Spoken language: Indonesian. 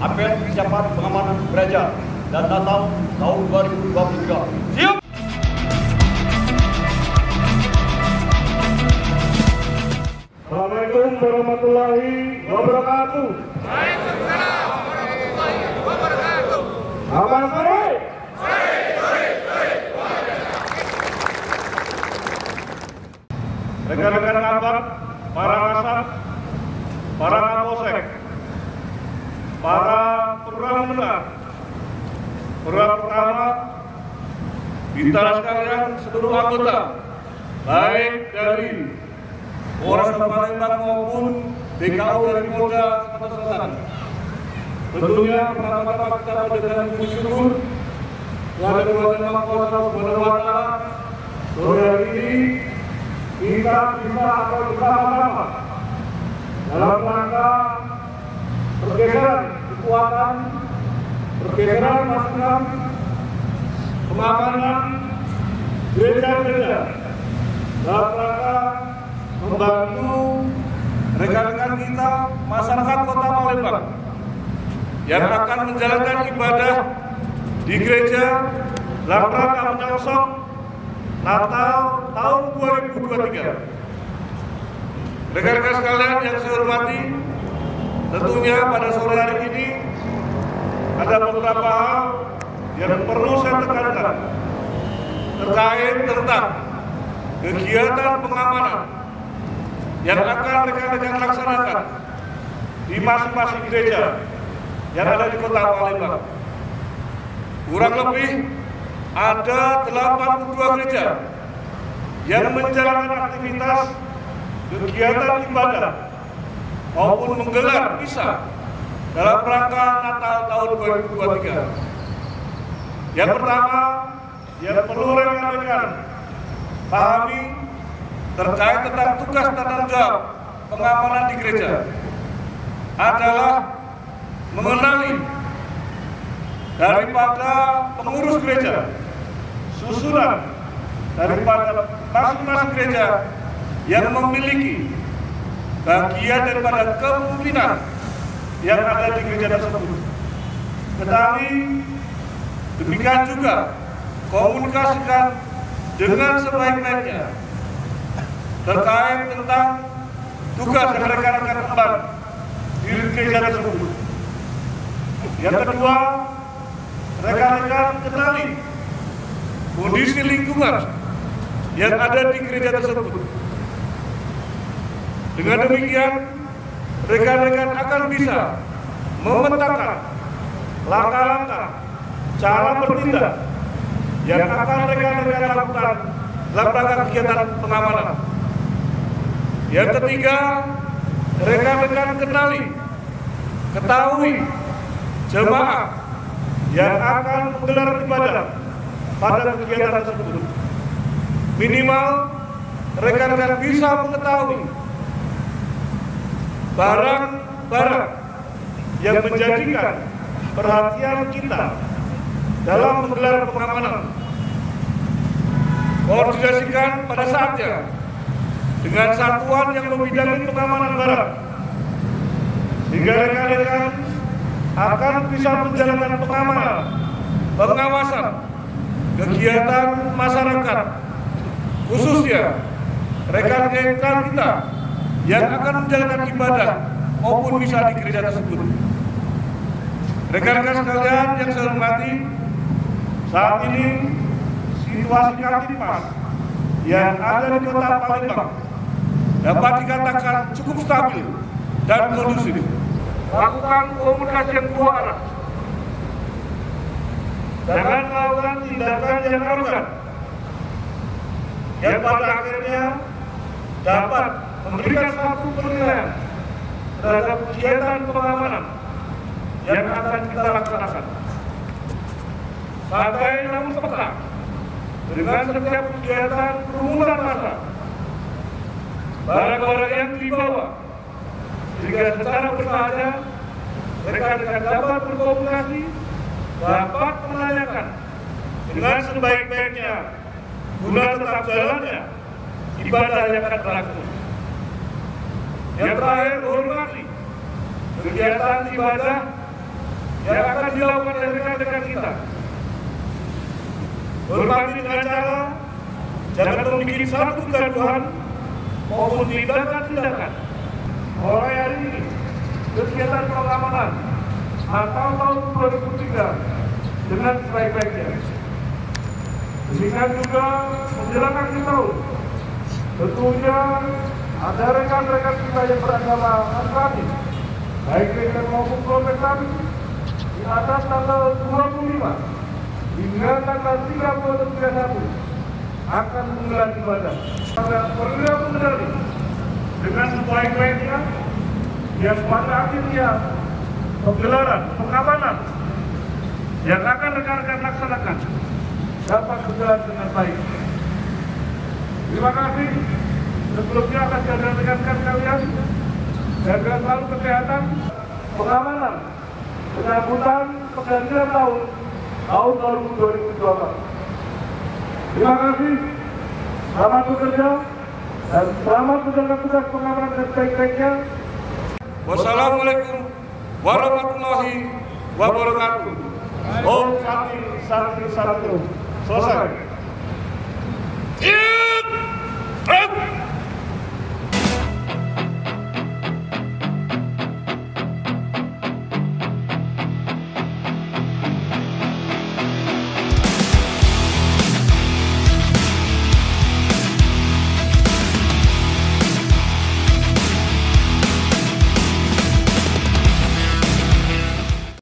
Apel persiapan pengamanan gereja dan Natal tahun 2023. Siap! Assalamualaikum warahmatullahi wabarakatuh. Waalaikumsalam warahmatullahi wabarakatuh. Selamat sore. Rekan-rekan abad, para kasat, para kapolsek, para perwira menengah, perwira pertama, bintara sekalian, seluruh anggota, baik dari Polres Palembang maupun DKU dari Polda Sumatera Selatan. Tentunya pertama-tama kita panjatkan puji syukur kepada Tuhan Yang Maha Kuasa Subhanahu wa Ta'ala. Sore hari ini kita bisa bersama-sama dalam rangka pergeseran kekuatan, pergeseran pasukan, pengamanan gereja-gereja dalam rangka membantu rekan-rekan kita masyarakat Kota Palembang yang akan menjalankan ibadah di gereja dalam rangka menyongsong Natal tahun 2023. Rekan-rekan sekalian yang saya hormati, tentunya pada sore hari ini ada beberapa hal yang perlu saya tekankan terkait tentang kegiatan pengamanan yang akan rekan-rekan laksanakan di masing-masing gereja yang ada di Kota Palembang. Kurang lebih ada 82 gereja yang menjalankan aktivitas kegiatan ibadah maupun menggelar misa dalam rangka Natal tahun 2023. Yang pertama yang perlu rekan-rekan pahami terkait tentang tugas dan tanggung jawab pengamanan di gereja adalah mengenali daripada pengurus gereja, susunan daripada masing-masing gereja yang memiliki bagian daripada kepemimpinan yang ada di gereja tersebut. Tetapi demikian juga komunikasikan dengan sebaik-baiknya terkait tentang tugas yang rekan-rekan emban di gereja tersebut. Yang kedua, rekan-rekan kenali kondisi lingkungan yang ada di gereja tersebut. Dengan demikian, rekan-rekan akan bisa memetakan langkah-langkah cara bertindak yang akan rekan-rekan lakukan dalam rangka kegiatan pengamanan. Yang ketiga, rekan-rekan kenali, ketahui jemaah yang akan menggelar ibadah pada kegiatan tersebut. Minimal rekan-rekan bisa mengetahui barang-barang yang menjadikan perhatian kita dalam menggelar pengamanan. Koordinasikan pada saatnya dengan satuan yang membidangi pengamanan barang, sehingga rekan-rekan akan bisa menjalankan pengamanan, pengawasan kegiatan masyarakat, khususnya rekan-rekan kita yang akan menjalankan ibadah maupun misa di gereja tersebut. Rekan-rekan sekalian yang saya hormati, saat ini situasi Kamtipmas yang ada di Kota Palembang dapat dikatakan cukup stabil dan kondusif. Lakukan komunikasi yang dua arah. Jangan melakukan tindakan yang arogan yang pada akhirnya dapat memberikan satu penilaian terhadap kegiatan pengamanan yang akan kita laksanakan. Santai namun peka dengan setiap kegiatan kerumunan massa. Barang-barang yang dibawa, jika secara bersahaja rekan-rekan dapat berkomunikasi, dapat menanyakan dengan sebaik-baiknya guna tetap jalannya ibadah yang akan berlangsung. Yang terakhir, hormati kegiatan ibadah yang akan dilakukan oleh rekan-rekan kita. Hormati dengan cara jangan membuat satu kegaduhan maupun tindakan-tindakan. Mulai hari ini, kegiatan pengamanan Natal tahun 2003 dengan sebaik-baiknya. Demikian juga menjelang akhir tahun, tentunya ada rekan-rekan kita yang beragama Nasrani, baik Kristen maupun Protestan, di atas tanggal 25 hingga tanggal 30 dan 31 akan menggelar ibadah. Perwira mengendali dengan sebaik-baiknya yang pada akhirnya penggelaran pengamanan yang akan rekan-rekan laksanakan dapat berjalan dengan baik. Terima kasih. Sebelumnya akan jaga rekan-rekan kalian, jaga selalu kesehatan, pengamanan, penyambutan pergantian tahun 2024. Terima kasih, selamat bekerja, dan selamat menjalankan tugas pengamanan dengan sebaik-baiknya. Wassalamualaikum warahmatullahi wabarakatuh. Om Santi Santi Santi. Selesai.